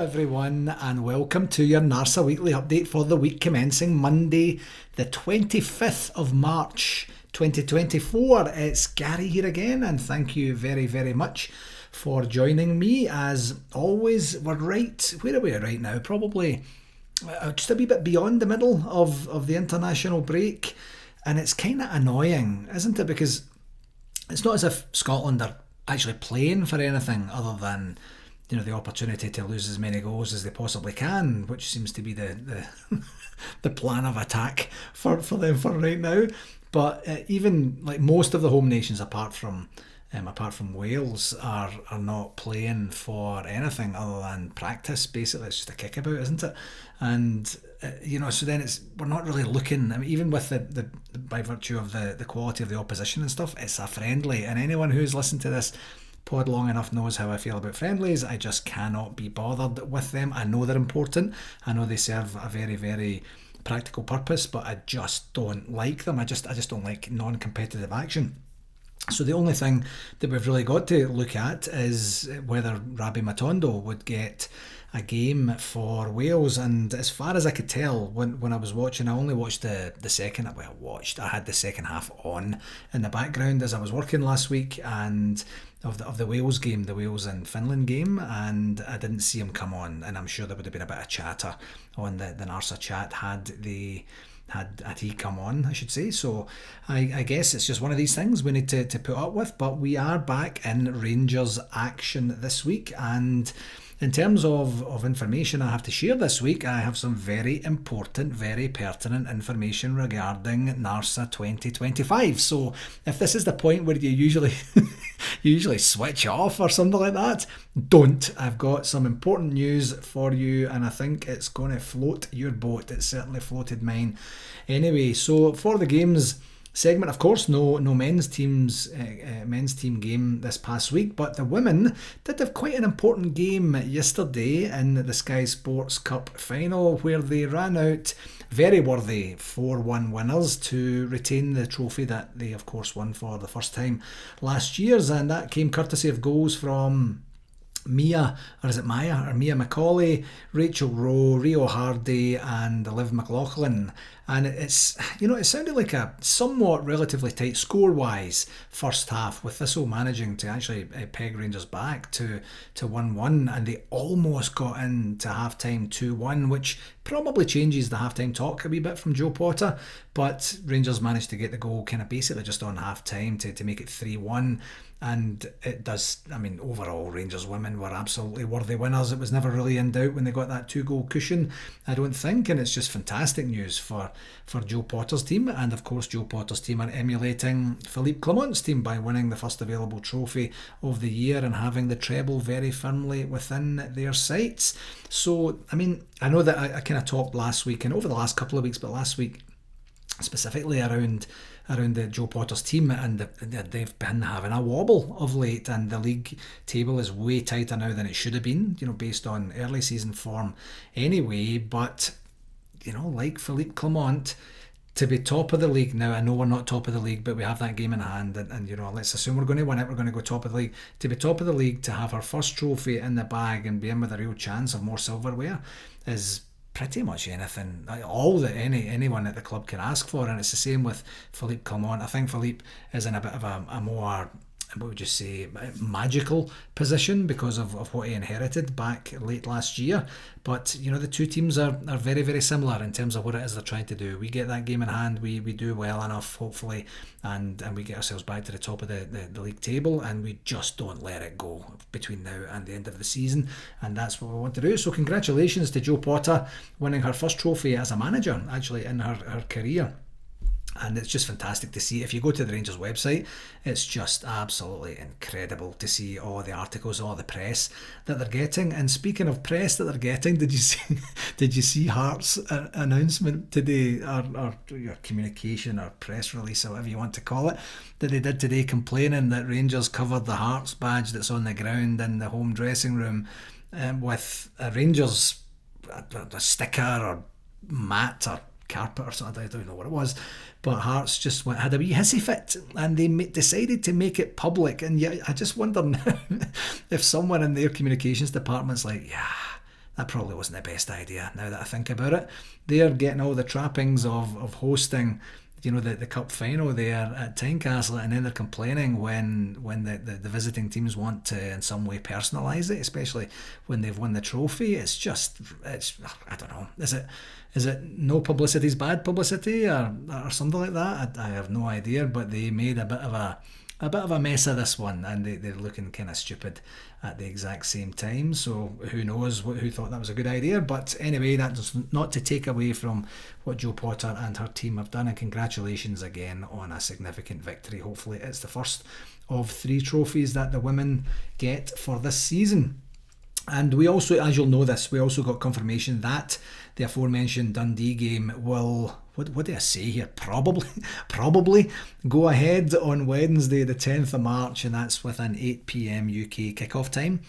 everyone, and welcome to your NARSA Weekly Update for the week commencing Monday, the 25th of March 2024. It's Gary here again, and thank you very, very much for joining me. As always, where are we right now? Probably just a wee bit beyond the middle of the international break, and it's kind of annoying, isn't it? Because it's not as if Scotland are actually playing for anything other than the opportunity to lose as many goals as they possibly can, which seems to be the the plan of attack for them for right now. But even like most of the home nations, apart from Wales, are not playing for anything other than practice. Basically, it's just a kickabout, isn't it? And so then we're not really looking. I mean, even with the by virtue of the quality of the opposition and stuff, it's a friendly. And anyone who's listened to this pod long enough knows how I feel about friendlies. I just cannot be bothered with them. I know they're important. I know they serve a very, very practical purpose, but I just don't like them. I just don't like non-competitive action. So the only thing that we've really got to look at is whether Rabbi Matondo would get a game for Wales. And as far as I could tell, when I was watching, I only watched the second. I had the second half on in the background as I was working last week, and of the Wales game, the Wales and Finland game, and I didn't see him come on. And I'm sure there would have been a bit of chatter on the NARSA chat had he come on, I should say. So I guess it's just one of these things we need to put up with. But we are back in Rangers action this week, and in terms of information I have to share this week, I have some very important, very pertinent information regarding NARSA 2025. So if this is the point where you usually switch off or something like that, don't. I've got some important news for you, and I think it's going to float your boat. It certainly floated mine. Anyway, so for the games segment, of course, no men's team game this past week, but the women did have quite an important game yesterday in the Sky Sports Cup final, where they ran out very worthy 4-1 winners to retain the trophy that they of course won for the first time last year, and that came courtesy of goals from Mia Macaulay, Rachel Rowe, Rio Hardy and Liv McLaughlin. And it sounded like a somewhat relatively tight score-wise first half, with Thistle managing to actually peg Rangers back to 1-1, and they almost got into half-time 2-1, which probably changes the half-time talk a wee bit from Joe Potter, but Rangers managed to get the goal kind of basically just on half-time to make it 3-1. And it does, overall Rangers women were absolutely worthy winners. It was never really in doubt when they got that 2-goal cushion, I don't think, and it's just fantastic news for Joe Potter's team. And of course Joe Potter's team are emulating Philippe Clement's team by winning the first available trophy of the year and having the treble very firmly within their sights. So, I know that I kind of talked last week and over the last couple of weeks, but last week specifically around the Joe Potter's team, and they've been having a wobble of late, and the league table is way tighter now than it should have been, based on early season form anyway. But like Philippe Clement, to be top of the league now, I know we're not top of the league, but we have that game in hand, and let's assume we're going to win it, we're going to go top of the league. To be top of the league, to have our first trophy in the bag and be in with a real chance of more silverware is pretty much anything, all that anyone at the club can ask for. And it's the same with Philippe Clement. I think Philippe is in a bit of a more, what would you say, magical position because of what he inherited back late last year. But the two teams are very, very similar in terms of what it is they're trying to do. We get that game in hand, we do well enough hopefully, and we get ourselves back to the top of the league table, and we just don't let it go between now and the end of the season, and that's what we want to do. So congratulations to Joe Potter winning her first trophy as a manager actually in her career. And it's just fantastic to see. If you go to the Rangers website, it's just absolutely incredible to see all the articles, all the press that they're getting. And speaking of press that they're getting, did you see Hearts' announcement today, or your communication or press release, or whatever you want to call it, that they did today, complaining that Rangers covered the Hearts badge that's on the ground in the home dressing room with a Rangers a sticker or mat or carpet or something, I don't know what it was, but Hearts just had a wee hissy fit, and they decided to make it public. And yet I just wonder now if someone in their communications department's like, yeah, that probably wasn't the best idea now that I think about it. They're getting all the trappings of hosting, the cup final there at Tynecastle, and then they're complaining when the visiting teams want to in some way personalise it, especially when they've won the trophy. It's I don't know. Is it no publicity is bad publicity or something like that? I have no idea, but they made a bit of a mess of this one, and they're looking kind of stupid at the exact same time. So who knows who thought that was a good idea. But anyway, that's not to take away from what Jo Potter and her team have done, and congratulations again on a significant victory. Hopefully it's the first of 3 trophies that the women get for this season. And we also, as you'll know this, we also got confirmation that the aforementioned Dundee game will, what do I say here, probably go ahead on Wednesday the 10th of March, and that's with an 8 p.m. UK kickoff time.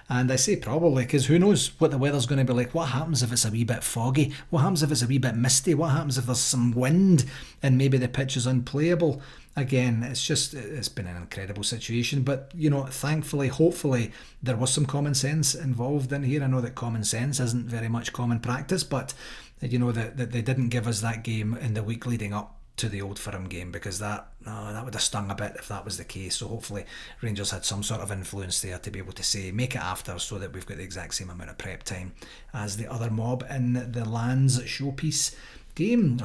And I say probably because who knows what the weather's going to be like. What happens if it's a wee bit foggy? What happens if it's a wee bit misty? What happens if there's some wind and maybe the pitch is unplayable? Again, it's been an incredible situation, but thankfully, hopefully, there was some common sense involved in here. I know that common sense isn't very much common practice, but that they didn't give us that game in the week leading up to the Old Firm game, because that would have stung a bit if that was the case. So hopefully Rangers had some sort of influence there to be able to say make it after, so that we've got the exact same amount of prep time as the other mob in the Lands showcase game.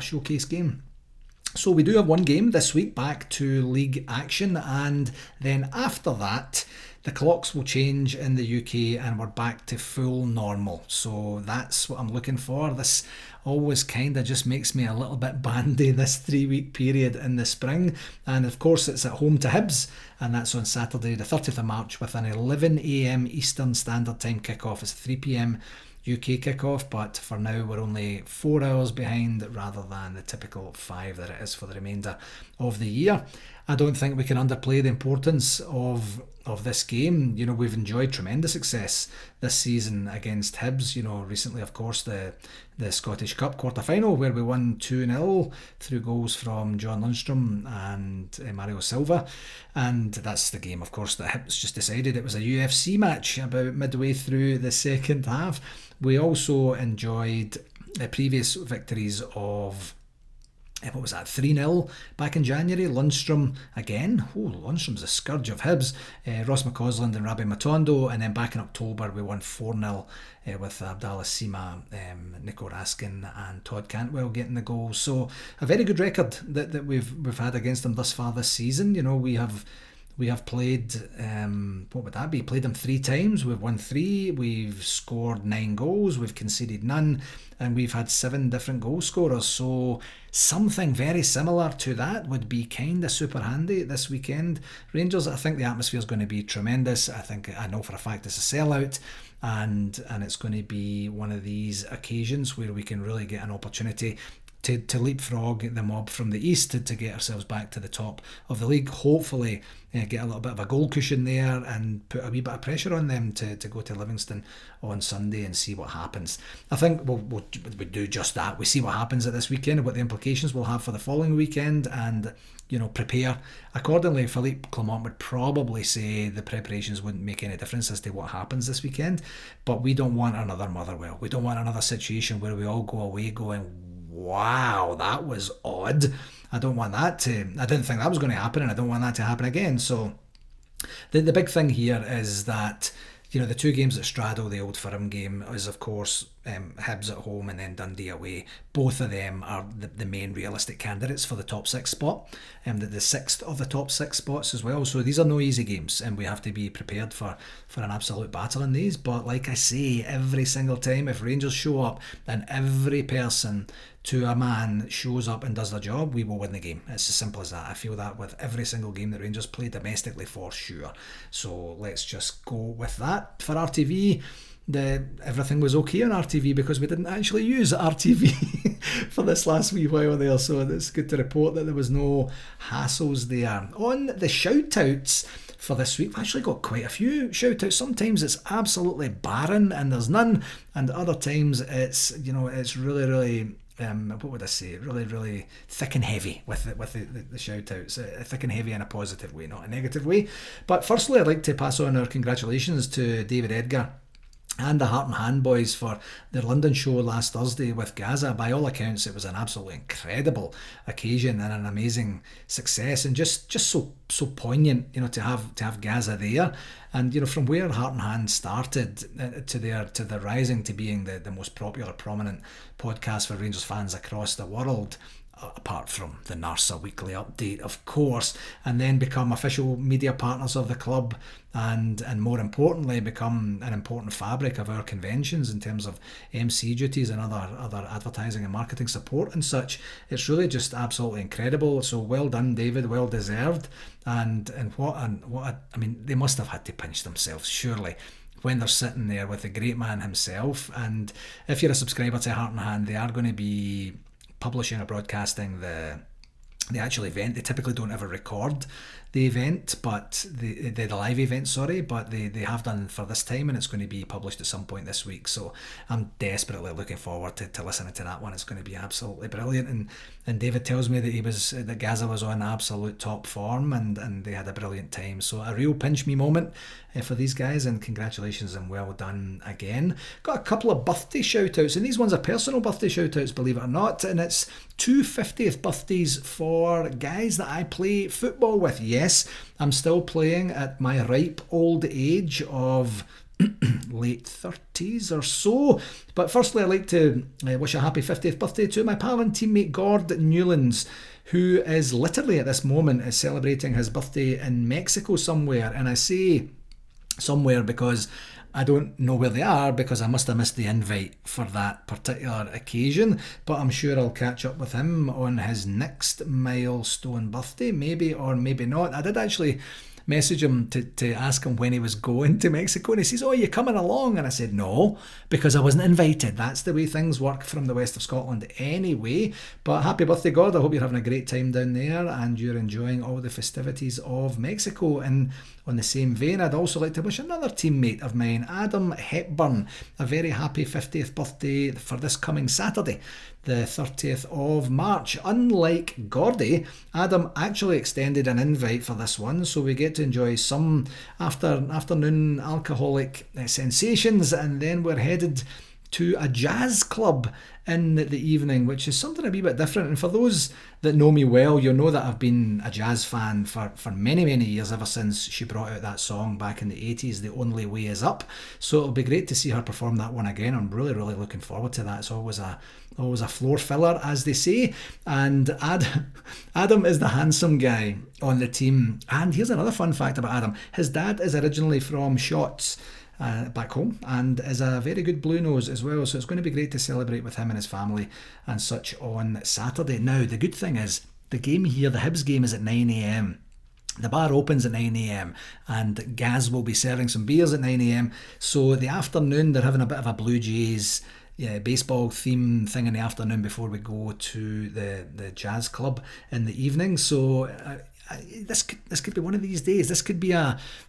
So we do have one game this week back to league action, and then after that the clocks will change in the UK and we're back to full normal. So that's what I'm looking for. This always kind of just makes me a little bit bandy, this 3-week period in the spring. And of course it's at home to Hibs, and that's on Saturday the 30th of March with an 11 a.m. Eastern Standard Time kickoff. It's 3 p.m. UK kickoff, but for now we're only 4 hours behind rather than the typical 5 that it is for the remainder of the year. I don't think we can underplay the importance of this game. We've enjoyed tremendous success this season against Hibs. Recently, of course, the Scottish Cup quarter-final where we won 2-0 through goals from John Lundstrom and Mario Silva. And that's the game, of course, that Hibs just decided it was a UFC match about midway through the second half. We also enjoyed previous victories of 3-0 back in January. Lundstrom again. Lundstrom's a scourge of Hibs. Ross McCausland and Rabbi Matondo. And then back in October we won 4-0 with Abdallah Sima, Nico Raskin and Todd Cantwell getting the goals. So a very good record that we've had against them thus far this season. We have played, played them 3 times. We've won 3, we've scored 9 goals, we've conceded none, and we've had 7 different goal scorers. So something very similar to that would be kind of super handy this weekend. Rangers, I think the atmosphere is going to be tremendous. I know for a fact it's a sellout, and it's going to be one of these occasions where we can really get an opportunity to leapfrog the mob from the east to get ourselves back to the top of the league. Hopefully get a little bit of a goal cushion there and put a wee bit of pressure on them to go to Livingston on Sunday and see what happens. I think we'll do just that. We see what happens at this weekend and what the implications we'll have for the following weekend, and prepare accordingly. Philippe Clement would probably say the preparations wouldn't make any difference as to what happens this weekend, but we don't want another Motherwell. We don't want another situation where we all go away going, wow, that was odd. I didn't think that was going to happen, and I don't want that to happen again. So the big thing here is that the 2 games that straddle the Old Firm game is, of course, Hibs at home and then Dundee away. Both of them are the main realistic candidates for the top 6 spot, and the 6th of the top 6 spots as well. So these are no easy games, and we have to be prepared for an absolute battle in these. But like I say, every single time, if Rangers show up and every person to a man shows up and does their job, we will win the game. It's as simple as that. I feel that with every single game that Rangers play domestically, for sure. So let's just go with that. For RTV, everything was okay on RTV because we didn't actually use RTV for this last wee while there, so it's good to report that there was no hassles there. On the shout outs for this week, we've actually got quite a few shout outs. Sometimes it's absolutely barren and there's none, and other times it's really really thick and heavy with the shout outs. Thick and heavy in a positive way, not a negative way. But firstly, I'd like to pass on our congratulations to David Edgar and the Heart and Hand boys for their London show last Thursday with Gaza. By all accounts, it was an absolutely incredible occasion and an amazing success, and just so poignant, to have Gaza there. And from where Heart and Hand started to the rising to being the most popular, prominent podcast for Rangers fans across the world, apart from the NARSA Weekly Update, of course, and then become official media partners of the club, and more importantly, become an important fabric of our conventions in terms of MC duties and other advertising and marketing support and such. It's really just absolutely incredible. So well done, David, well deserved. And I mean, they must have had to pinch themselves, surely, when they're sitting there with the great man himself. And if you're a subscriber to Heart and Hand, they are going to be publishing or broadcasting the actual event. They typically don't ever record the event, but the live event, but they have done for this time, and it's going to be published at some point this week. So I'm desperately looking forward to listening to that one. It's going to be absolutely brilliant. And David tells me that Gaza was on absolute top form, and they had a brilliant time. So a real pinch me moment for these guys, and congratulations and well done again. Got a couple of birthday shout outs, and these ones are personal birthday shout outs, believe it or not, and it's 2 50th birthdays for guys that I play football with. Yes, I'm still playing at my ripe old age of late 30s or so. But firstly, I'd like to wish a happy 50th birthday to my pal and teammate Gord Newlands, who is literally at this moment is celebrating his birthday in Mexico somewhere. And I say somewhere because I don't know where they are, because I must have missed the invite for that particular occasion, but I'm sure I'll catch up with him on his next milestone birthday, maybe or maybe not. I did actually message him to ask him when he was going to Mexico, and he says, "Oh, you coming along?" And I said no, because I wasn't invited. That's the way things work from the west of Scotland anyway. But happy birthday, God. I hope you're having a great time down there and you're enjoying all the festivities of Mexico. And on the same vein, I'd also like to wish another teammate of mine, Adam Hepburn, a very happy 50th birthday for this coming Saturday, the 30th of March. Unlike Gordy, Adam actually extended an invite for this one, so we get to enjoy some afternoon alcoholic sensations, and then we're headed to a jazz club in the evening, which is something a wee bit different. And for those that know me well, you'll know that I've been a jazz fan for many, many years, ever since she brought out that song back in the 80s, The Only Way Is Up. So it'll be great to see her perform that one again. I'm really, really looking forward to that. It's always a floor filler, as they say. And Adam is the handsome guy on the team. And here's another fun fact about Adam. His dad is originally from Shotts, back home, and is a very good blue nose as well, so it's going to be great to celebrate with him and his family and such on Saturday. Now, the good thing is, the game here, the Hibs game, is at 9 a.m. The bar opens at 9 a.m. and Gaz will be serving some beers at 9 a.m. So the afternoon, they're having a bit of a Blue Jays baseball theme thing in the afternoon before we go to the jazz club in the evening. So this could be one of these days. This could be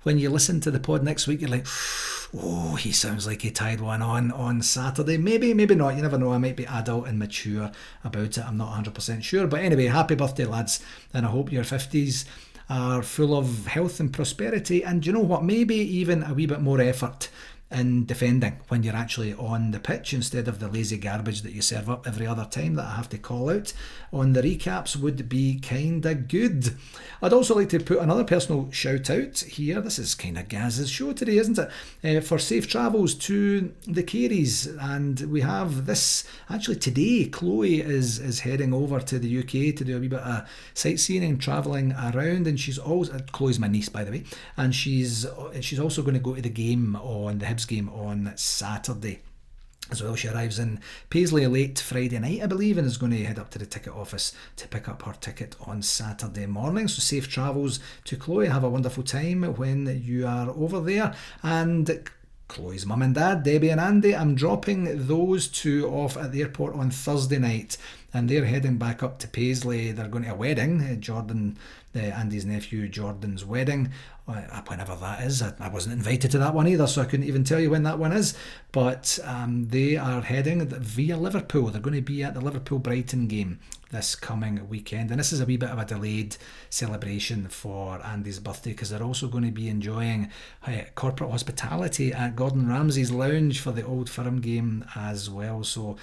when you listen to the pod next week, you're like, oh, he sounds like he tied one on Saturday. Maybe not. You never know. I might be adult and mature about it. I'm not 100% sure. But anyway, happy birthday, lads. And I hope your 50s are full of health and prosperity. And you know what? Maybe even a wee bit more effort in defending when you're actually on the pitch, instead of the lazy garbage that you serve up every other time that I have to call out on the recaps, would be kinda good. I'd also like to put another personal shout out here. This is kind of Gaz's show today, isn't it? For safe travels to the Careys, and we have this actually today. Chloe is heading over to the UK to do a wee bit of sightseeing and travelling around, and she's also, Chloe's my niece by the way, and she's also going to go to the game on the Hibs game on Saturday as well. She arrives in Paisley late Friday night, I believe, and is going to head up to the ticket office to pick up her ticket on Saturday morning. So safe travels to Chloe. Have a wonderful time when you are over there. And Chloe's mum and dad, Debbie and Andy, I'm dropping those two off at the airport on Thursday night, and they're heading back up to Paisley. They're going to a wedding, Jordan, Andy's nephew Jordan's wedding, whenever that is. I wasn't invited to that one either, so I couldn't even tell you when that one is, but they are heading via Liverpool. They're going to be at the Liverpool-Brighton game this coming weekend. And this is a wee bit of a delayed celebration for Andy's birthday, because they're also going to be enjoying corporate hospitality at Gordon Ramsay's lounge for the Old Firm game as well. So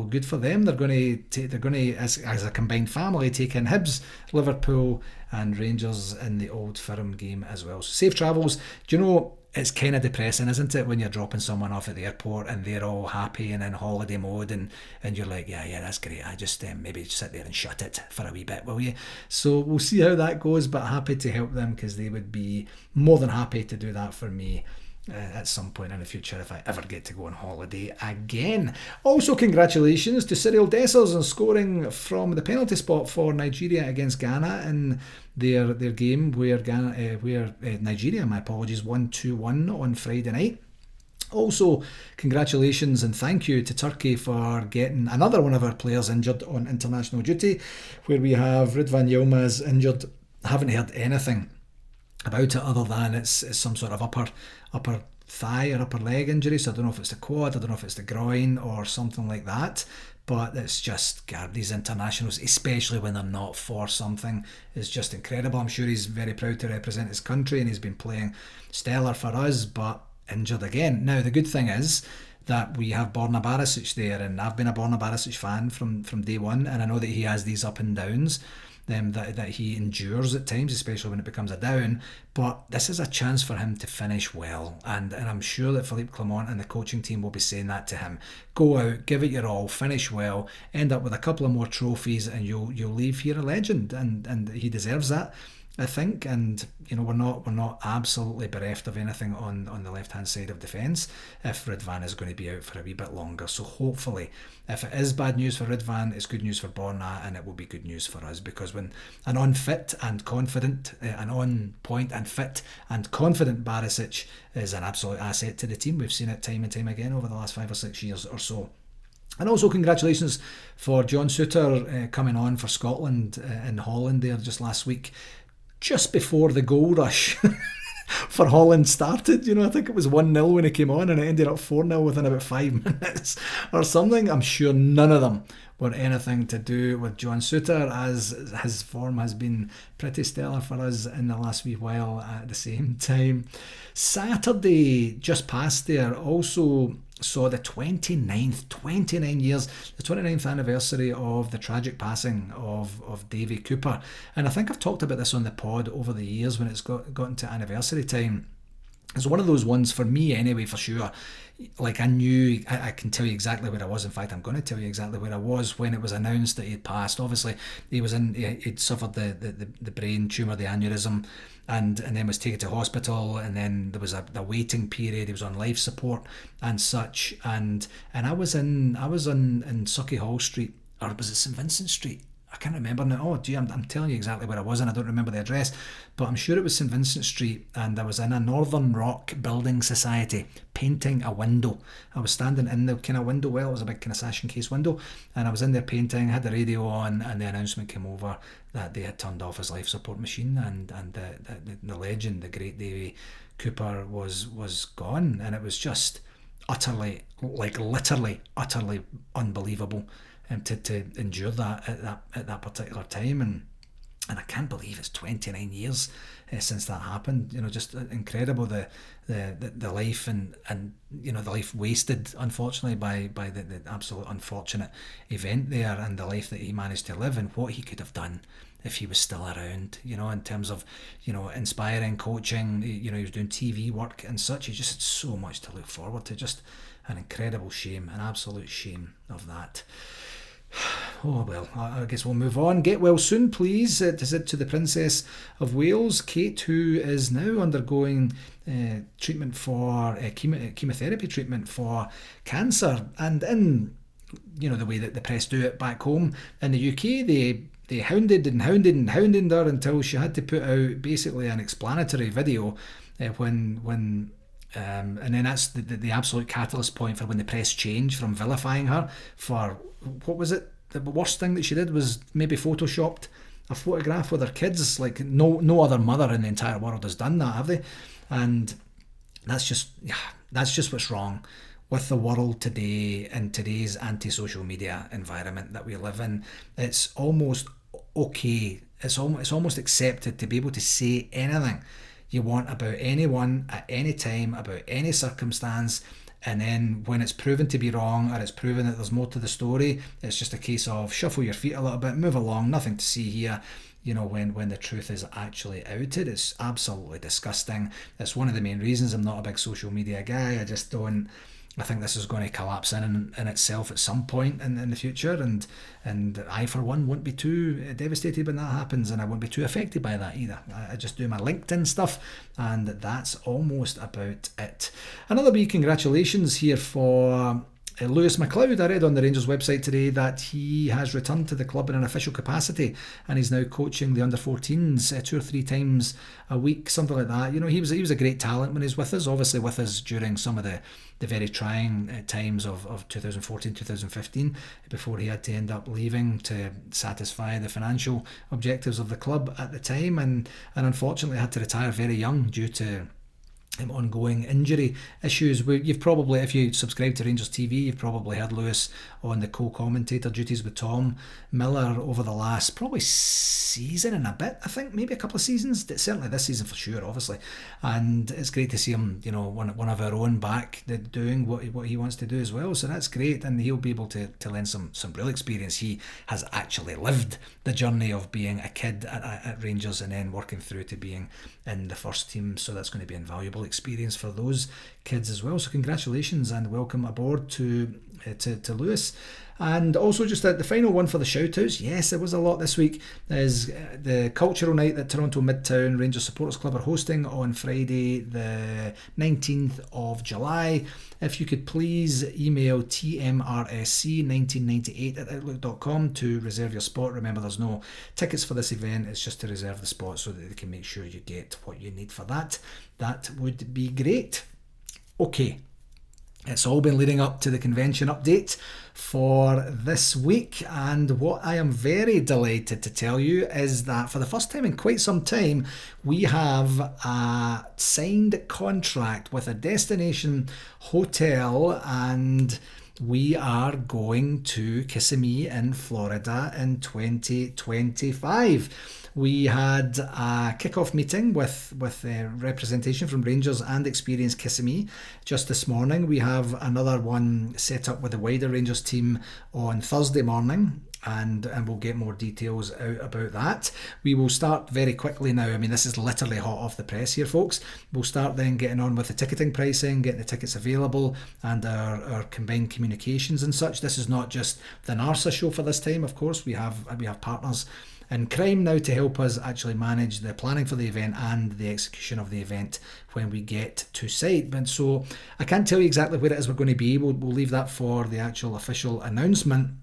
good for them. They're going to as a combined family, take in Hibs, Liverpool and Rangers in the Old Firm game as well. So safe travels. Do you know, it's kind of depressing, isn't it, when you're dropping someone off at the airport and they're all happy and in holiday mode, and you're like, yeah, that's great. I just maybe sit there and shut it for a wee bit, will you? So we'll see how that goes, but happy to help them, because they would be more than happy to do that for me at some point in the future if I ever get to go on holiday again. Also, congratulations to Cyril Dessers on scoring from the penalty spot for Nigeria against Ghana in their game where Nigeria, my apologies, won 2-1 on Friday night. Also, congratulations and thank you to Turkey for getting another one of our players injured on international duty, where we have Ridvan Yilmaz injured. Haven't heard anything about it other than it's some sort of upper thigh or upper leg injury. So I don't know if it's the quad, I don't know if it's the groin or something like that. But it's just, God, these internationals, especially when they're not for something, is just incredible. I'm sure he's very proud to represent his country and he's been playing stellar for us, but injured again. Now, the good thing is that we have Borna Barisic there, and I've been a Borna Barisic fan from day one, and I know that he has these up and downs that he endures at times, especially when it becomes a down. But this is a chance for him to finish well, and I'm sure that Philippe Clement and the coaching team will be saying that to him. Go out, give it your all, finish well, end up with a couple of more trophies, and you'll leave here a legend, and he deserves that, I think. And you know, we're not absolutely bereft of anything on the left hand side of defence if Ridvan is going to be out for a wee bit longer. So hopefully, if it is bad news for Ridvan, it's good news for Borna, and it will be good news for us, because when an on-fit and confident, an on-point and fit and confident Barisic is an absolute asset to the team. We've seen it time and time again over the last 5 or 6 years or so. And also congratulations for John Souttar coming on for Scotland in Holland there just last week, just before the goal rush for Holland started. You know, I think it was 1-0 when he came on, and it ended up 4-0 within about 5 minutes or something. I'm sure none of them were anything to do with John Souttar, as his form has been pretty stellar for us in the last wee while at the same time. Saturday, just past there, also saw the 29th anniversary of the tragic passing of Davy Cooper. And I think I've talked about this on the pod over the years when it's gotten to anniversary time. It's one of those ones, for me anyway, for sure. Like, I knew, I can tell you exactly where I was. In fact, I'm going to tell you exactly where I was when it was announced that he had passed. Obviously, he'd suffered the brain tumour, the aneurysm, and then was taken to hospital, and then there was a waiting period. He was on life support and such, and I was on Sauchiehall Street, or was it St Vincent Street? I can't remember now. Oh gee, I'm telling you exactly where I was, and I don't remember the address, but I'm sure it was St Vincent Street, and I was in a Northern Rock Building Society painting a window. I was standing in the kind of window well, it was a big kind of sash and case window, and I was in there painting, had the radio on, and the announcement came over that they had turned off his life support machine, and the legend, the great Davy Cooper was gone, and it was just utterly, like literally utterly unbelievable to endure that at that particular time, and I can't believe it's 29 years since that happened. You know, just incredible the life and you know, the life wasted, unfortunately, by the absolute unfortunate event there, and the life that he managed to live, and what he could have done if he was still around, you know, in terms of, you know, inspiring, coaching. You know, he was doing TV work and such. He just had so much to look forward to. Just an incredible shame, an absolute shame of that. Oh well, I guess we'll move on. Get well soon, please, to the Princess of Wales, Kate, who is now undergoing treatment for chemotherapy treatment for cancer. And in, you know, the way that the press do it back home in the UK, they hounded her until she had to put out basically an explanatory video and then that's the absolute catalyst point for when the press changed from vilifying her for, what was it? The worst thing that she did was maybe photoshopped a photograph with her kids. Like no other mother in the entire world has done that, have they? And that's just what's wrong with the world today, in today's anti-social media environment that we live in, it's almost okay. It's almost accepted to be able to say anything you want about anyone at any time, about any circumstance. And then when it's proven to be wrong, or it's proven that there's more to the story, it's just a case of shuffle your feet a little bit, move along, nothing to see here. When the truth is actually outed, it's absolutely disgusting. It's one of the main reasons I'm not a big social media guy. I think this is going to collapse in itself at some point in the future, and I for one won't be too devastated when that happens, and I won't be too affected by that either. I just do my LinkedIn stuff, and that's almost about it. Another big congratulations here for Lewis McLeod. I read on the Rangers website today that he has returned to the club in an official capacity, and he's now coaching the under-14s 2 or 3 times a week, something like that. He was a great talent when he was with us, obviously with us during some of the very trying times of 2014, 2015, before he had to end up leaving to satisfy the financial objectives of the club at the time, and unfortunately had to retire very young due to ongoing injury issues. You've probably, if you subscribe to Rangers TV, you've probably heard Lewis on the co-commentator duties with Tom Miller over the last probably season and a bit, I think, maybe a couple of seasons, certainly this season for sure, obviously. And it's great to see him, one of our own back, doing what he wants to do as well. So that's great, and he'll be able to lend some real experience. He has actually lived the journey of being a kid at Rangers and then working through to being in the first team, so that's going to be invaluable experience for those kids as well. So congratulations and welcome aboard to Lewis. And also just the final one for the shout-outs. Yes, there was a lot this week. Is the cultural night that Toronto Midtown Rangers Supporters Club are hosting on Friday the 19th of July. If you could please email tmrsc1998@outlook.com to reserve your spot. Remember, there's no tickets for this event. It's just to reserve the spot so that they can make sure you get what you need for that. That would be great. Okay. It's all been leading up to the convention update for this week, and what I am very delighted to tell you is that for the first time in quite some time, we have a signed contract with a destination hotel, and we are going to Kissimmee in Florida in 2025. We had a kick-off meeting with representation from Rangers and Experience Kissimmee just this morning. We have another one set up with the wider Rangers team on Thursday morning, and we'll get more details out about that. We will start very quickly now. I mean, this is literally hot off the press here, folks. We'll start then getting on with the ticketing pricing, getting the tickets available, and our combined communications and such. This is not just the NARSA show for this time, of course. We have partners in crime now to help us actually manage the planning for the event and the execution of the event when we get to site. But so I can't tell you exactly where it is we're going to be. We'll leave that for the actual official announcement.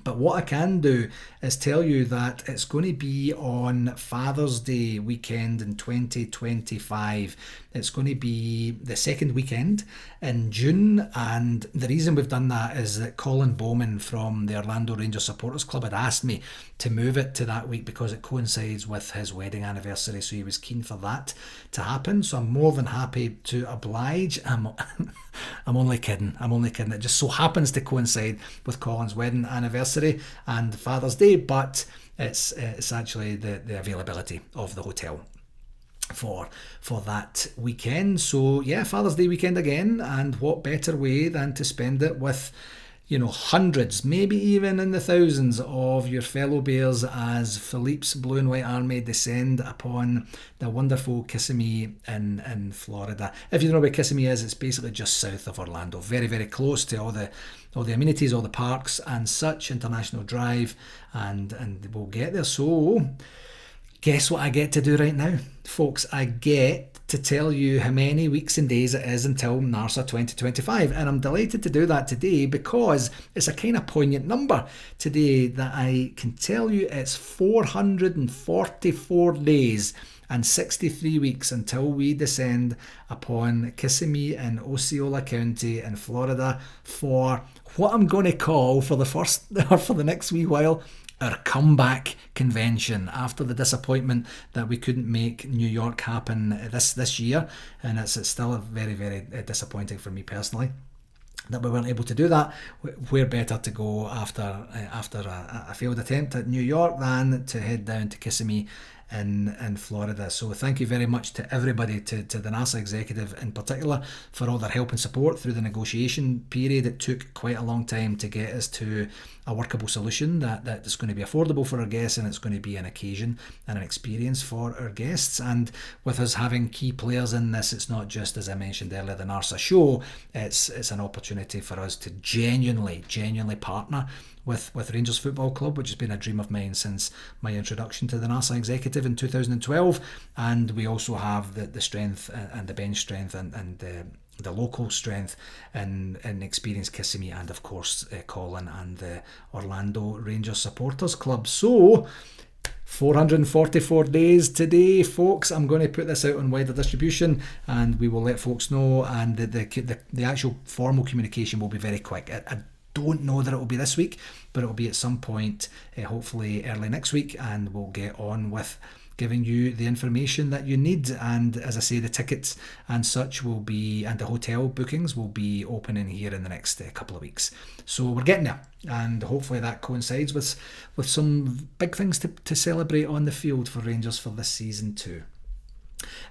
But what I can do is tell you that it's going to be on Father's Day weekend in 2025. It's going to be the second weekend in June, and the reason we've done that is that Colin Bowman from the Orlando Rangers Supporters Club had asked me to move it to that week because it coincides with his wedding anniversary, so he was keen for that to happen. So I'm more than happy to oblige. I'm only kidding. It just so happens to coincide with Colin's wedding anniversary and Father's Day, but it's actually the availability of the hotel for that weekend. So yeah, Father's Day weekend again, and what better way than to spend it with hundreds, maybe even in the thousands of your fellow Bears as Philippe's Blue and White Army descend upon the wonderful Kissimmee in Florida. If you don't know where Kissimmee is, it's basically just south of Orlando, very, very close to all the amenities, all the parks and such, International Drive, and we'll get there. So guess what I get to do right now, folks? I get to tell you how many weeks and days it is until NARSA 2025, and I'm delighted to do that today because it's a kind of poignant number today that I can tell you it's 444 days and 63 weeks until we descend upon Kissimmee in Osceola County in Florida for what I'm going to call for the next wee while our comeback convention after the disappointment that we couldn't make New York happen this year, and it's still very, very disappointing for me personally. that we weren't able to do that. Where better to go after a failed attempt at New York than to head down to Kissimmee in Florida. So thank you very much to everybody, to the NARSA executive in particular, for all their help and support through the negotiation period. It took quite a long time to get us to a workable solution that's going to be affordable for our guests, and it's going to be an occasion and an experience for our guests. And with us having key players in this, it's not just, as I mentioned earlier, the NARSA show. It's an opportunity for us to genuinely partner with Rangers Football Club, which has been a dream of mine since my introduction to the NARSA executive in 2012. And we also have the strength and the bench strength and the local strength in Experience Kissimmee, and of course Colin and the Orlando Rangers Supporters Club. So 444 days today, folks. I'm going to put this out on wider distribution, and we will let folks know, and the actual formal communication will be very quick. I don't know that it will be this week, but it will be at some point, hopefully early next week, and we'll get on with giving you the information that you need. And as I say, the tickets and such will be, and the hotel bookings will be opening here in the next couple of weeks. So we're getting there, and hopefully that coincides with some big things to celebrate on the field for Rangers for this season too.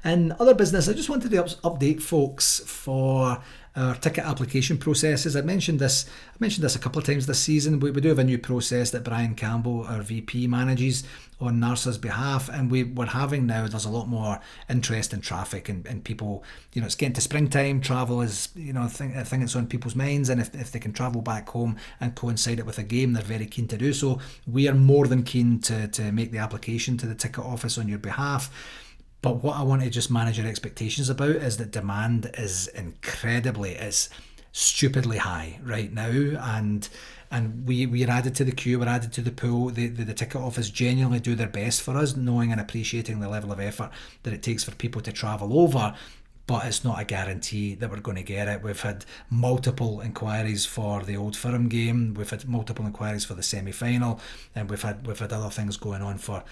In other business, I just wanted to update folks for our ticket application processes. I mentioned this a couple of times this season. We do have a new process that Brian Campbell, our VP, manages on NARSA's behalf, and we're having now, there's a lot more interest in traffic and people, it's getting to springtime. Travel is, a thing that's on people's minds, and if they can travel back home and coincide it with a game, they're very keen to do so. We are more than keen to make the application to the ticket office on your behalf. But what I want to just manage your expectations about is that demand is stupidly high right now, and we are added to the queue, we're added to the pool. The ticket office genuinely do their best for us, knowing and appreciating the level of effort that it takes for people to travel over. But it's not a guarantee that we're going to get it. We've had multiple inquiries for the Old Firm game. We've had multiple inquiries for the semi-final, and we've had other things going on for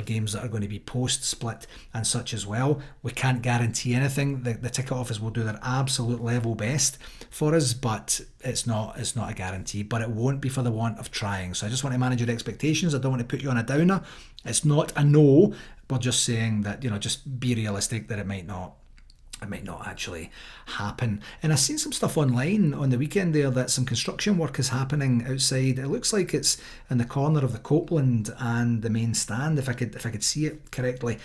games that are going to be post-split and such as well. We can't guarantee anything. The ticket office will do their absolute level best for us, but it's not a guarantee. But it won't be for the want of trying. So I just want to manage your expectations. I don't want to put you on a downer. It's not a no. We're just saying that, just be realistic that it might not actually happen. And I've seen some stuff online on the weekend there that some construction work is happening outside. It looks like it's in the corner of the Copeland and the main stand, if I could see it correctly,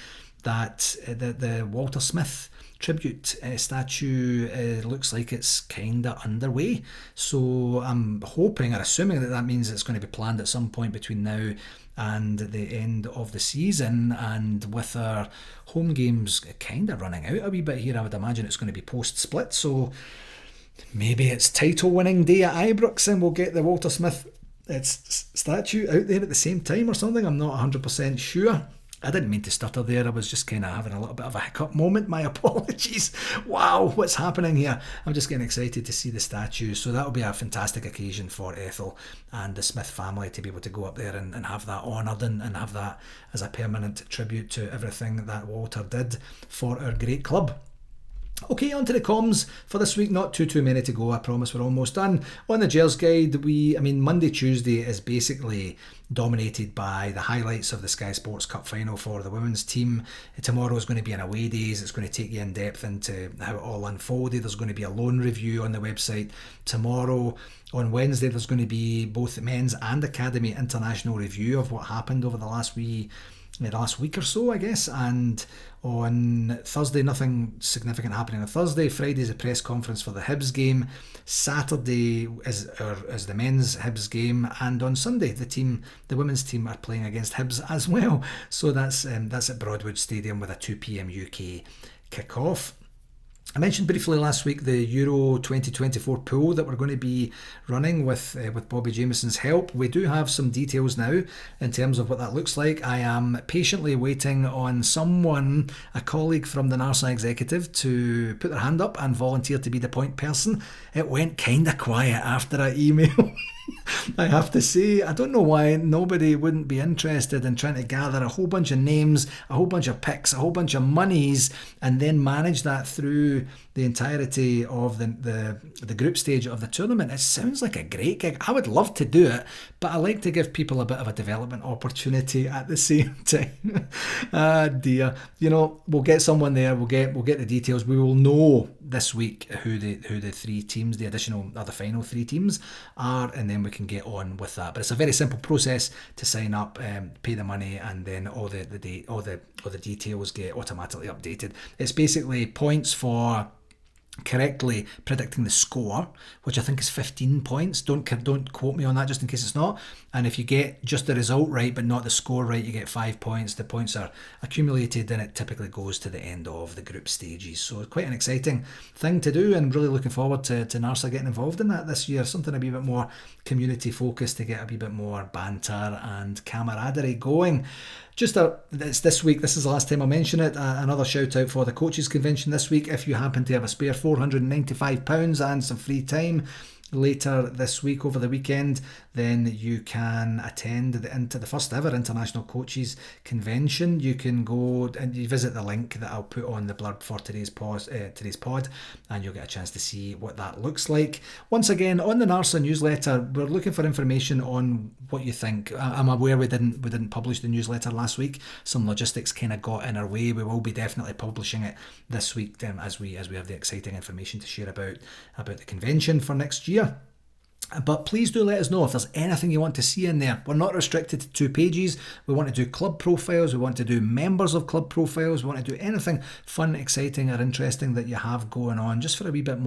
that the Walter Smith tribute statue looks like it's kind of underway. So I'm hoping or assuming that means it's going to be planned at some point between now and the end of the season. And with our home games kind of running out a wee bit here, I would imagine it's going to be post-split. So maybe it's title winning day at Ibrox and we'll get the Walter Smith statue out there at the same time or something. I'm not 100% sure. I didn't mean to stutter there. I was just kind of having a little bit of a hiccup moment. My apologies. Wow, what's happening here? I'm just getting excited to see the statue. So that'll be a fantastic occasion for Ethel and the Smith family to be able to go up there and have that honoured and have that as a permanent tribute to everything that Walter did for our great club. Okay, on to the comms for this week. Not too many to go. I promise we're almost done. On the Gers Guide, Monday, Tuesday is basically dominated by the highlights of the Sky Sports Cup final for the women's team. Tomorrow is going to be an away days. It's going to take you in depth into how it all unfolded. There's going to be a loan review on the website tomorrow. On Wednesday, there's going to be both the men's and academy international review of what happened over the last week or so, I guess. And on Thursday, nothing significant happening on Thursday. Friday's a press conference for the Hibs game. Saturday is the men's Hibs game, and on Sunday the women's team are playing against Hibs as well. So that's at Broadwood Stadium with a 2 p.m. UK kick-off. I mentioned briefly last week the Euro 2024 pool that we're going to be running with Bobby Jameson's help. We do have some details now in terms of what that looks like. I am patiently waiting on someone, a colleague from the NARSA executive, to put their hand up and volunteer to be the point person. It went kind of quiet after I email. I have to say, I don't know why nobody wouldn't be interested in trying to gather a whole bunch of names, a whole bunch of pics, a whole bunch of monies, and then manage that through through the entirety of the group stage of the tournament. It sounds like a great gig. I would love to do it, but I like to give people a bit of a development opportunity at the same time. Dear, we'll get someone there. We'll get the details. We will know this week who the 3 teams, the additional or the final 3 teams are, and then we can get on with that. But it's a very simple process to sign up, pay the money, and then all the details get automatically updated. It's basically points for correctly predicting the score, which I think is 15 points. Don't quote me on that, just in case it's not. And if you get just the result right but not the score right, you get 5 points. The points are accumulated and it typically goes to the end of the group stages. So quite an exciting thing to do, and really looking forward to NARSA getting involved in that this year. Something a wee bit more community focused to get a wee bit more banter and camaraderie going. It's this week, this is the last time I mention it, another shout out for the coaches convention this week. If you happen to have a spare £495 and some free time later this week over the weekend, then you can attend the first ever International Coaches Convention. You can go and you visit the link that I'll put on the blurb for today's pod, and you'll get a chance to see what that looks like. Once again, on the NARSA newsletter, we're looking for information on what you think. I'm aware we didn't publish the newsletter last week. Some logistics kind of got in our way. We will be definitely publishing it this week as we have the exciting information to share about the convention for next year. But please do let us know if there's anything you want to see in there. We're not restricted to 2 pages. We want to do club profiles. We want to do members of club profiles. We want to do anything fun, exciting or interesting that you have going on, just for a little bit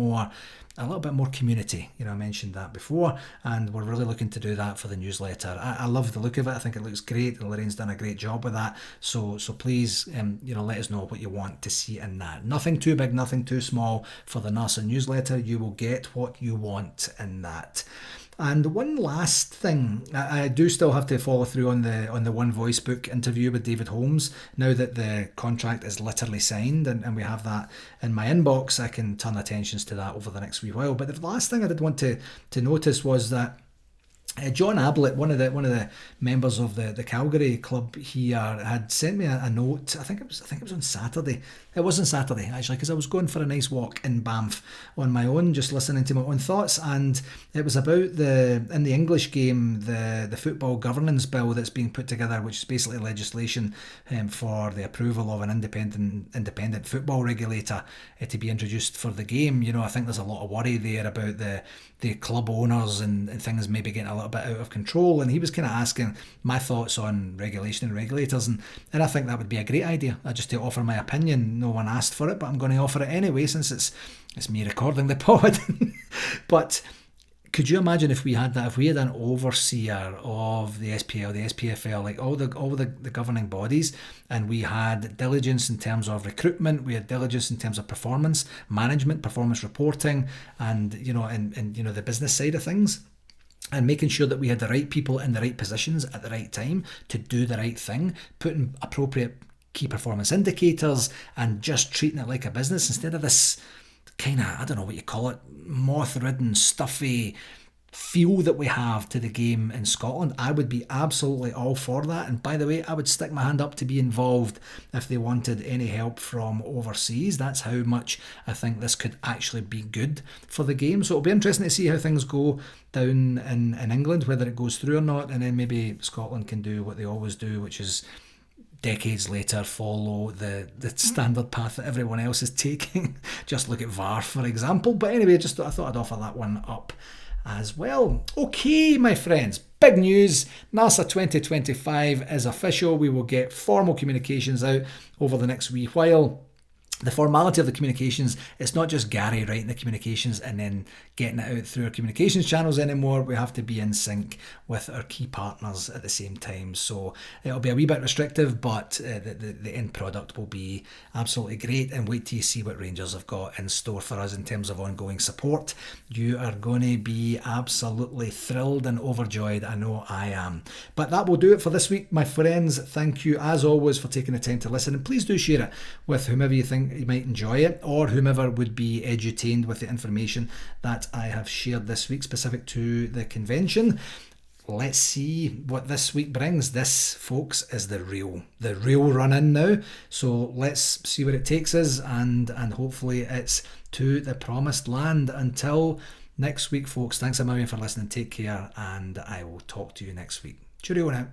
more community. I mentioned that before, and we're really looking to do that for the newsletter. I love the look of it. I think it looks great. Lorraine's done a great job with that. So please, let us know what you want to see in that. Nothing too big, nothing too small for the NARSA newsletter. You will get what you want in that. And one last thing, I do still have to follow through on the One Voice book interview with David Holmes. Now that the contract is literally signed and we have that in my inbox, I can turn attentions to that over the next wee while. But the last thing I did want to notice was that John Ablett, one of the members of the Calgary club here, had sent me a note. I think it was on Saturday. It was on Saturday actually, because I was going for a nice walk in Banff on my own, just listening to my own thoughts, and it was about in the English game the football governance bill that's being put together, which is basically legislation for the approval of an independent football regulator to be introduced for the game. I think there's a lot of worry there about the club owners and things maybe getting a little bit out of control, and he was kind of asking my thoughts on regulation and regulators, and I think that would be a great idea, just to offer my opinion. No one asked for it, but I'm going to offer it anyway since it's me recording the pod. But could you imagine if we had that? If we had an overseer of the SPL, the SPFL, like all the governing bodies, and we had diligence in terms of recruitment, we had diligence in terms of performance management, performance reporting, and the business side of things, and making sure that we had the right people in the right positions at the right time to do the right thing, putting appropriate key performance indicators, and just treating it like a business instead of this kind of, I don't know what you call it, moth-ridden, stuffy feel that we have to the game in Scotland. I would be absolutely all for that. And by the way, I would stick my hand up to be involved if they wanted any help from overseas. That's how much I think this could actually be good for the game. So it'll be interesting to see how things go down in England, whether it goes through or not, and then maybe Scotland can do what they always do, which is decades later follow the standard path that everyone else is taking. Just look at VAR, for example. But anyway, I thought I'd offer that one up as well. Okay, my friends, big news. NARSA 2025 is official. We will get formal communications out over the next wee while. The formality of the communications, it's not just Gary writing the communications and then getting it out through our communications channels anymore. We have to be in sync with our key partners at the same time. So it'll be a wee bit restrictive, but the end product will be absolutely great. And wait till you see what Rangers have got in store for us in terms of ongoing support. You are going to be absolutely thrilled and overjoyed. I know I am. But that will do it for this week, my friends. Thank you, as always, for taking the time to listen. And please do share it with whomever you think you might enjoy it, or whomever would be edutained with the information that I have shared this week specific to the convention. let's see what this week brings. This, folks, is the real run in now. So let's see where it takes us, and hopefully it's to the promised land. Until next week, folks, thanks a million for listening. Take care, and I will talk to you next week. Cheerio now.